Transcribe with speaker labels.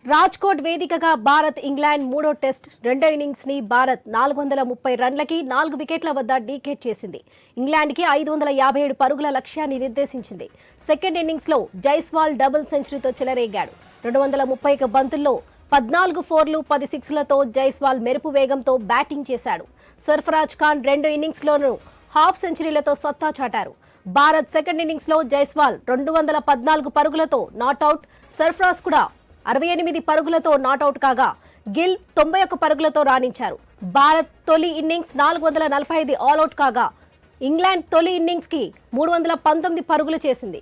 Speaker 1: రాజ్కోట్ వేదికగా భారత్ ఇంగ్లాండ్ మూడో టెస్ట్ రెండో ఇన్నింగ్స్ ని భారత్ 430 రన్లకి 4 వికెట్ల వద్ద డీకేట్ చేసింది. ఇంగ్లాండ్ కి 557 పరుగుల లక్ష్యాన్ని నిర్దేశించింది. సెకండ్ ఇన్నింగ్స్ లో జైస్వాల్ డబుల్ సెంచరీతో చెలరేగాడు. 231 బంతుల్లో 14 ఫోర్లు 10 సిక్స్లతో జైస్వాల్ మెరుపు వేగంతో బ్యాటింగ్ చేశాడు. సర్ఫరాజ్ ఖాన్ రెండో ఇన్నింగ్స్ లోనూ హాఫ్ సెంచరీలతో సత్తా చాటారు. భారత్ సెకండ్ ఇన్నింగ్స్ లో జైస్వాల్ 214 పరుగులతో నాట్అవుట్, సర్ఫరాజ్ కూడా 68 పరుగులతో నాట్అవుట్ కాగా గిల్ 91 పరుగులతో రాణించారు. భారత్ తొలి ఇన్నింగ్స్ 445 ఆల్అవుట్ కాగా ఇంగ్లాండ్ తొలి ఇన్నింగ్స్ కి 319 పరుగులు చేసింది.